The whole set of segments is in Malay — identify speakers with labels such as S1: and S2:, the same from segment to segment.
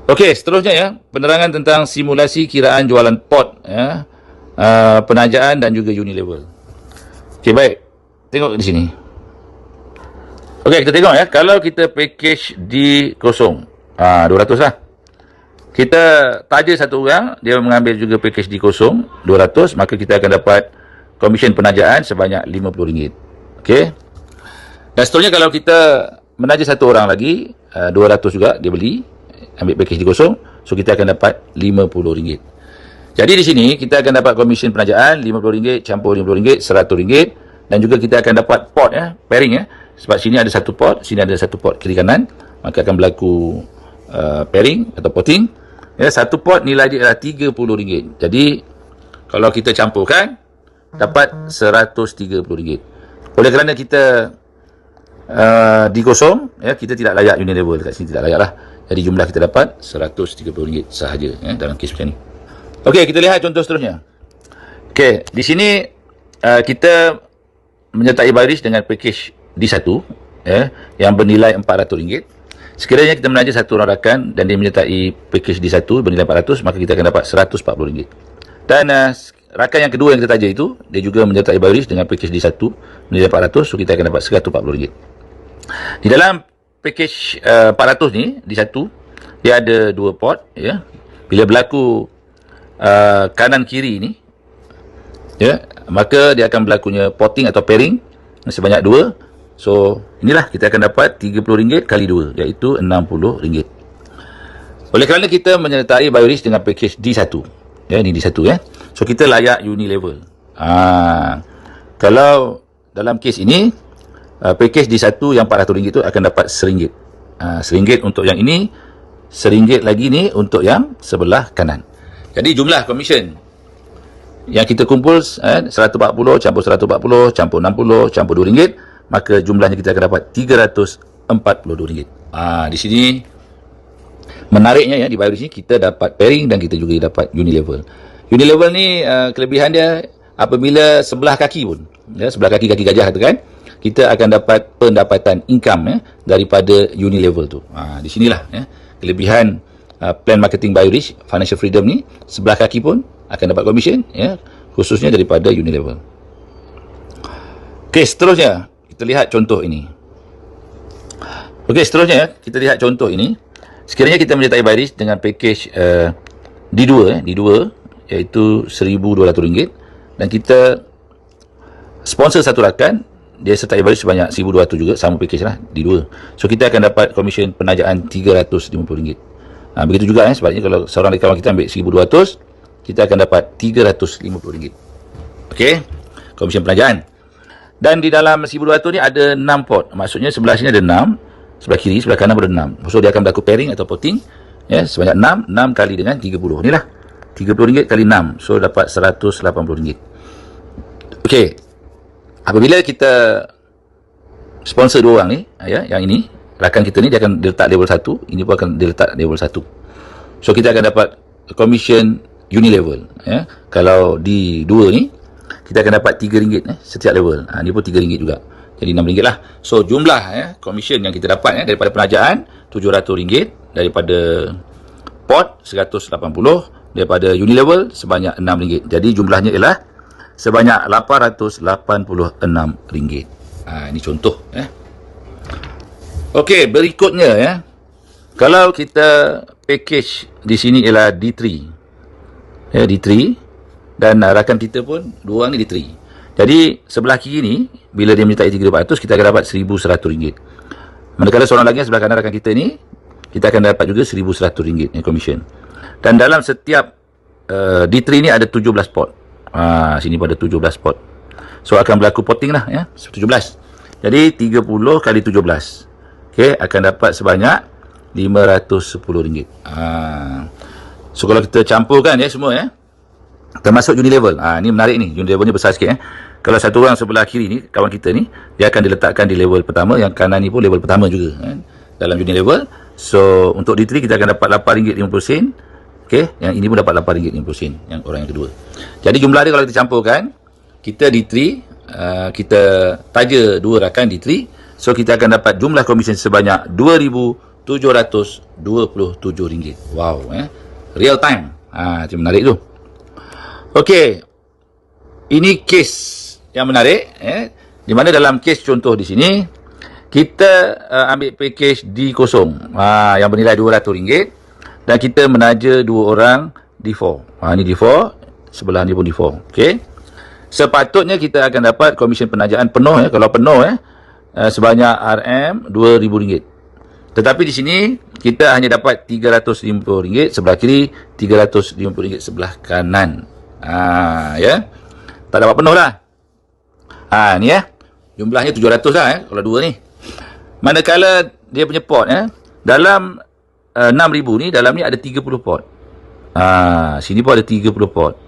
S1: Okey, seterusnya ya, penerangan tentang simulasi kiraan jualan pot ya, penajaan dan juga Unilevel. Okey, baik. Tengok di sini. Okey, kita tengok ya, kalau kita package di kosong, 200 lah. Kita taja satu orang, dia mengambil juga package di kosong, 200, maka kita akan dapat komisen penajaan sebanyak RM50. Okey. Dan seterusnya kalau kita menaja satu orang lagi, 200 juga dia beli, ambil package di kosong, so kita akan dapat RM50. Jadi di sini kita akan dapat komisen penajaan RM50 campur RM50, RM100, dan juga kita akan dapat pot ya, pairing ya. Sebab sini ada satu pot, sini ada satu pot kiri kanan, maka akan berlaku pairing atau potting. Ya, satu pot nilai dia adalah RM30. Jadi kalau kita campurkan dapat RM130. Oleh kerana kita di kosong ya, kita tidak layak Unilevel dekat sini, tidak layak lah. Jadi jumlah kita dapat RM130 sahaja ya, dalam kes macam ni. Okey, kita lihat contoh seterusnya. Okey, di sini kita menyertai baris dengan package D1 ya, yang bernilai RM400. Sekiranya kita menaja satu orang rakan dan dia menyertai package D1 bernilai RM400, maka kita akan dapat RM140. Dan rakan yang kedua yang kita taja itu, dia juga menyertai baris dengan package D1 bernilai RM400, so kita akan dapat RM140. Di dalam package 400 ni, D1, dia ada dua pot ya. Bila berlaku kanan kiri ni ya, maka dia akan berlakunya potting atau pairing sebanyak dua. So inilah kita akan dapat RM30 kali 2, iaitu RM60. Oleh kerana kita menyertai bioris dengan package D1 ya, ini D1 ya, so kita layak Unilevel. Kalau dalam kes ini package D1 yang RM400 itu akan dapat RM1. RM1 untuk yang ini, RM1 lagi ni untuk yang sebelah kanan. Jadi jumlah komisen yang kita kumpul 140 campur 140 campur 60 campur RM2, maka jumlahnya kita akan dapat RM342. Di sini menariknya ya, di bioris ni kita dapat pairing dan kita juga dapat Unilevel. Unilevel ni kelebihan dia, apabila sebelah kaki pun ya, sebelah kaki gajah tu kan, kita akan dapat pendapatan income ya, daripada Unilevel tu. Di sinilah ya, kelebihan plan marketing bioris Financial Freedom ni, sebelah kaki pun akan dapat komisen ya, khususnya daripada Unilevel. Okey, seterusnya kita lihat contoh ini. Okey, seterusnya ya, kita lihat contoh ini. Sekiranya kita menyertai bioris dengan package D2 iaitu RM1,200, dan kita sponsor satu rakan, dia sertai bioris sebanyak RM1,200 juga, sama package lah D2. So kita akan dapat komisen penajaan RM350. Begitu juga sebaliknya, kalau seorang kawan kita ambil RM1,200, kita akan dapat RM350. Okey, komisen penajaan. Dan di dalam RM1,200 ni ada 6 pot. Maksudnya sebelah sini ada 6, sebelah kiri, sebelah kanan ada 6. So dia akan berlaku pairing atau potting ya, sebanyak 6 kali dengan 30. Inilah RM30 kali 6, so dapat RM180. Okey, apabila kita sponsor dua orang ni ya, yang ini rakan kita ni, dia akan diletak level 1, ini pun akan diletak level 1. So kita akan dapat komisen Unilevel ya. Kalau di 2 ni kita akan dapat RM3 setiap level. Ni pun RM3 juga, jadi RM6 lah. So jumlah ya, komisen yang kita dapat daripada penajaan RM700, daripada pot RM180, daripada Unilevel sebanyak RM6. Jadi jumlahnya ialah sebanyak RM886. Ini contoh ya. Okey, berikutnya ya, kalau kita package di sini ialah D3 ya, D3, dan rakan kita pun dua orang ni D3. Jadi sebelah kiri ni, bila dia menyertai RM3,400, kita akan dapat RM1,100. Manakala seorang lagi sebelah kanan rakan kita ni, kita akan dapat juga RM1,100 komisen. Dan dalam setiap D3 ni ada 17 pot. Sini pun ada 17 pot. So akan berlaku potting lah ya, 17. Jadi 30 kali 17. Okey, akan dapat sebanyak RM510. So kalau kita campurkan ya semua ya, termasuk Unilevel. Ni menarik ni, Unilevel ni besar sikit ya. Kalau satu orang sebelah kiri ni, kawan kita ni, dia akan diletakkan di level pertama, yang kanan ni pun level pertama juga dalam Unilevel. So untuk D3 kita akan dapat RM8.50. Okey, yang ini pun dapat RM8.50, yang orang yang kedua. Jadi jumlah dia kalau kita campurkan, kita D3, kita taja dua rakan D3, so kita akan dapat jumlah komisen sebanyak RM2,250. RM727. Wow, real time. Itu menarik tu. Okey. Ini kes yang menarik, di mana dalam kes contoh di sini kita ambil package D0 yang bernilai RM200 dan kita menaja 2 orang D4. Ini D4, sebelah ni pun D4. Okey. Sepatutnya kita akan dapat komisen penajaan penuh, kalau penuh, sebanyak RM2,000. Tetapi di sini kita hanya dapat RM350 sebelah kiri, RM350 sebelah kanan. Tak dapat penuh lah. Ni jumlahnya 700 lah kalau dua ni. Manakala dia punya port, dalam 6,000 ni, dalam ni ada 30 port. Sini pun ada 30 port.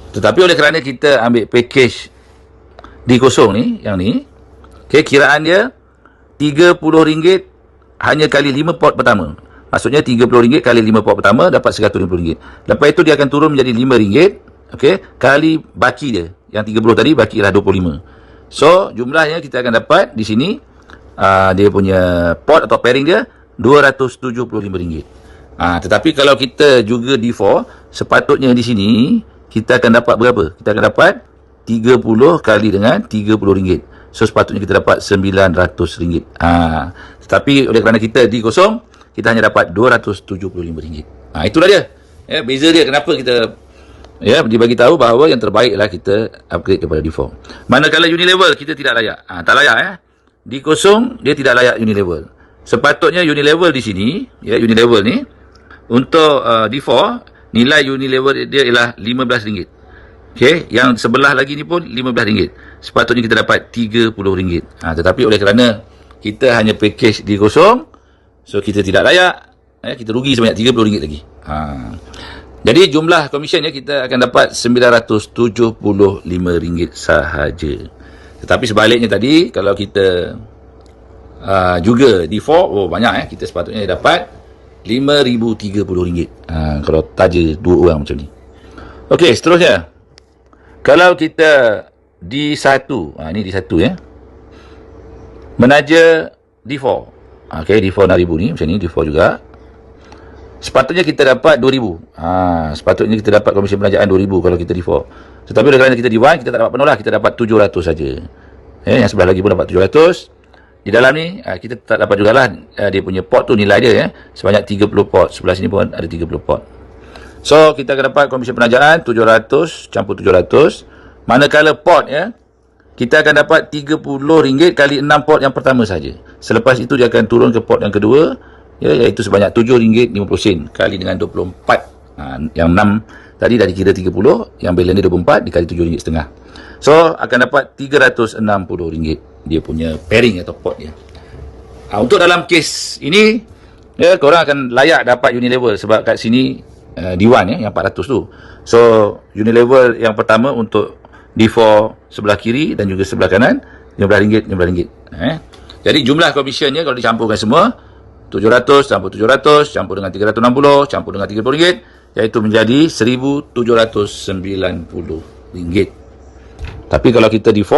S1: Tetapi oleh kerana kita ambil package D0 ni, yang ni, kiraan dia RM30 hanya kali 5 port pertama. Maksudnya RM30 kali 5 port pertama dapat RM150. Lepas itu dia akan turun menjadi RM5, kali baki dia. Yang 30 tadi baki lah 25. So jumlahnya kita akan dapat di sini, dia punya port atau pairing dia RM275. Tetapi kalau kita juga D4, sepatutnya di sini kita akan dapat berapa? Kita akan dapat 30 kali dengan RM30. So sepatutnya kita dapat RM900. Tetapi oleh kerana kita D0, kita hanya dapat RM275. Itulah dia. Beza dia kenapa kita dibagi tahu bahawa yang terbaik lah kita upgrade kepada D4. Manakala Unilevel kita tidak layak. Tak layak. D0 dia tidak layak Unilevel. Sepatutnya Unilevel di sini, Unilevel ni untuk D4 nilai Unilevel dia ialah RM15. Yang sebelah lagi ni pun RM15. Sepatutnya kita dapat RM30. Tetapi oleh kerana kita hanya package D0, so kita tidak layak, kita rugi sebanyak RM30 lagi. Jadi jumlah komisen kita akan dapat RM975 sahaja. Tetapi sebaliknya tadi, kalau kita juga D4, banyak kita sepatutnya dapat RM5,030. Kalau taja 2 orang macam ni. Okey, seterusnya. Kalau kita D1, ni D1 menaja D4. D4 RM6,000 ni, macam ni, D4 juga. Sepatutnya kita dapat RM2,000. Sepatutnya kita dapat komisen penajaan RM2,000 kalau kita D4. Tetapi kerana kita D1, kita tak dapat penuh lah. Kita dapat RM700 saja. Yang sebelah lagi pun dapat RM700. Di dalam ni, kita tak dapat jugalah dia punya port tu nilai dia. Sebanyak 30 port. Sebelah sini pun ada 30 port. So, kita akan dapat komisen penajaan RM700 campur RM700. Manakala port, kita akan dapat RM30 kali 6 port yang pertama saja. Selepas itu, dia akan turun ke port yang kedua, iaitu sebanyak RM7.50 kali dengan 24. Yang 6 tadi dah dikira 30, yang balance dia 24 dikali RM7.50. So akan dapat RM360 dia punya pairing atau port dia. Untuk dalam kes ini, korang akan layak dapat Unilevel sebab kat sini D1 yang 400 tu. So Unilevel yang pertama untuk D4 sebelah kiri dan juga sebelah kanan RM15. Jadi jumlah komisionnya kalau dicampurkan semua, 700 campur 700 campur dengan 360 campur dengan RM30, iaitu menjadi RM1,790. Tapi kalau kita D4,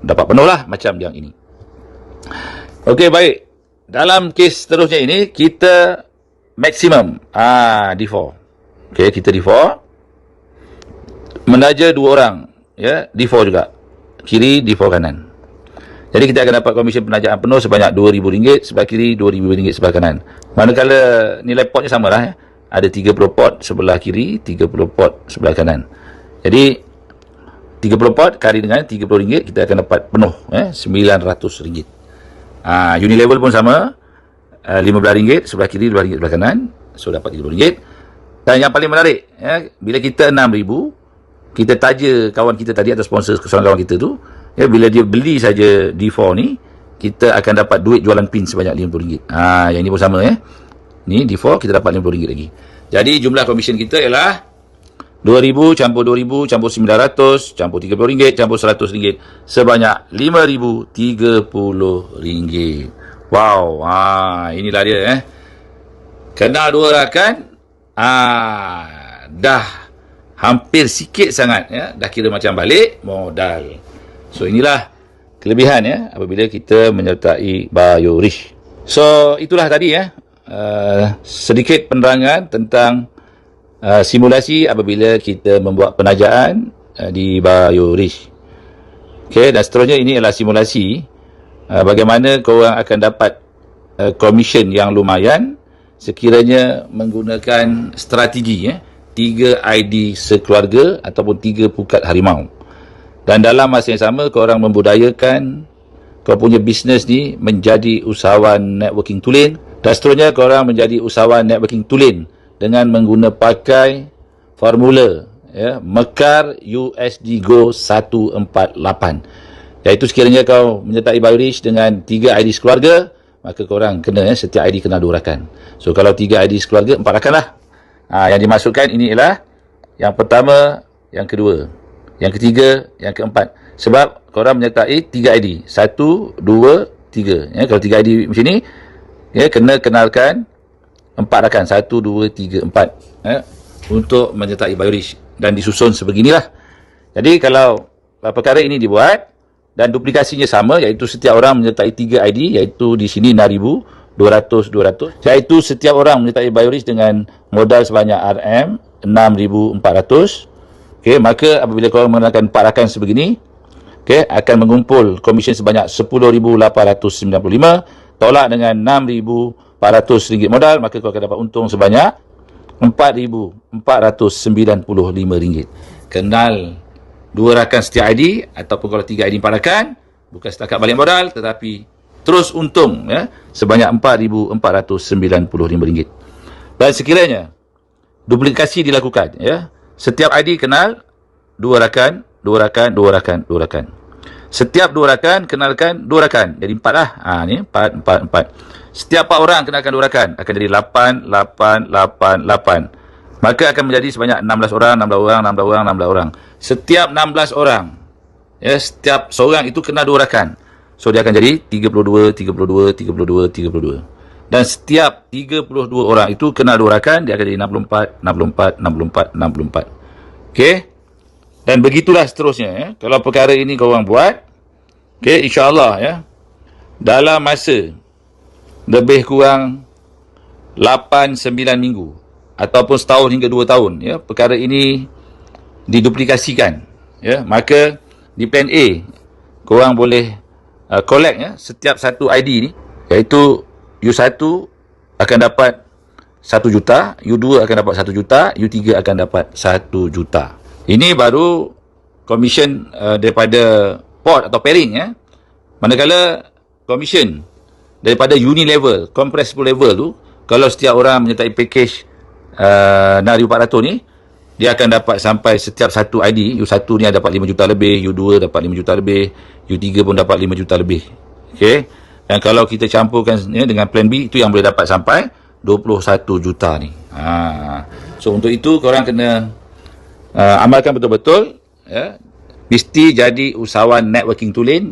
S1: dapat penuh lah macam yang ini. Okey, baik. Dalam kes seterusnya ini, kita maksimum D4. Okey, kita D4 menaja 2 orang, D4 juga, kiri D4 kanan. Jadi kita akan dapat komisen penajaan penuh sebanyak RM2,000 sebelah kiri, RM2,000 sebelah kanan. Manakala nilai portnya sama lah, ada 30 port sebelah kiri, 30 port sebelah kanan. Jadi 30 port kali dengan RM30, kita akan dapat penuh RM900. Unilevel pun sama, RM15 sebelah kiri, RM12 sebelah kanan. So dapat RM30. Dan yang paling menarik, bila kita RM6,000, kita taja kawan kita tadi atau sponsor seorang kawan kita tu, bila dia beli saja D4 ni, kita akan dapat duit jualan pin sebanyak RM50. Yang ini pun sama ni D4 kita dapat RM50 lagi. Jadi jumlah komisen kita ialah RM2,000 campur RM2,000 campur RM900 campur RM30 campur RM100 sebanyak RM5,030. Wow, inilah dia Kenal 2 rakan, dah hampir sikit sangat dah kira macam balik modal. So inilah kelebihan apabila kita menyertai BioRich. So itulah tadi ya, sedikit penerangan tentang simulasi apabila kita membuat penajaan di BioRich. Okey, dan seterusnya ini adalah simulasi bagaimana korang akan dapat komisen yang lumayan sekiranya menggunakan strategi 3 ID sekeluarga ataupun 3 pukat harimau. Dan dalam masa yang sama korang membudayakan kau punya bisnes ni menjadi usahawan networking tulen, dan seterusnya korang menjadi usahawan networking tulen dengan pakai formula Mekar USD Go 148, iaitu sekiranya kau menyertai BioRich dengan 3 ID sekeluarga, maka korang kena setiap ID kena 2 rakan. So kalau 3 ID sekeluarga 4 rakan lah. Yang dimasukkan ini ialah yang pertama, yang kedua, yang ketiga, yang keempat. Sebab korang menyertai 3 ID. 1, 2, 3. Kalau 3 ID macam ni, kena kenalkan 4 rakan. 1, 2, 3, 4. Untuk menyertai BioRich. Dan disusun sebeginilah. Jadi kalau perkara ini dibuat dan duplikasinya sama, iaitu setiap orang menyertai 3 ID, iaitu di sini 6,000, 200, iaitu setiap orang menyertai BioRich dengan modal sebanyak RM 6,400. Okey, maka apabila korang mengenalkan 4 rakan sebegini, akan mengumpul komisen sebanyak 10,895, tolak dengan RM6,400 modal, maka korang akan dapat untung sebanyak RM4,495. Kenal 2 rakan setiap ID, ataupun kalau 3 ID 4 rakan, bukan setakat balik modal, tetapi terus untung sebanyak RM4,495. Dan sekiranya duplikasi dilakukan, setiap ID kenal 2 rakan, 2 rakan, 2 rakan, 2 rakan. Setiap 2 rakan kenalkan 2 rakan, jadi 4 lah. Ni 4, 4, 4. Setiap 4 orang kenalkan 2 rakan, akan jadi 8, 8, 8, 8. Maka akan menjadi sebanyak 16 orang, 16 orang, 16 orang, 16 orang. Setiap 16 orang, setiap seorang itu kena 2 rakan. So dia akan jadi 32, 32, 32, 32. Dan setiap 32 orang itu kena 2 rakan, dia akan jadi 64, 64, 64, 64. Okey? Dan begitulah seterusnya. Kalau perkara ini korang buat, insya-Allah dalam masa lebih kurang 8-9 minggu ataupun setahun hingga 2 tahun, perkara ini diduplikasikan, maka di plan A korang boleh collect setiap satu ID ni, iaitu U1 akan dapat 1 juta, U2 akan dapat 1 juta, U3 akan dapat 1 juta. Ini baru komisen daripada port atau pairing. Manakala komisen daripada uni level, compressible level tu, kalau setiap orang menyertai package 6,400 ni, dia akan dapat sampai setiap satu ID. U1 ni dapat 5 juta lebih, U2 dapat 5 juta lebih, U3 pun dapat 5 juta lebih. Okey. Dan kalau kita campurkan dengan plan B, itu yang boleh dapat sampai 21 juta ni. So untuk itu korang kena amalkan betul-betul, mesti jadi usahawan networking tulen.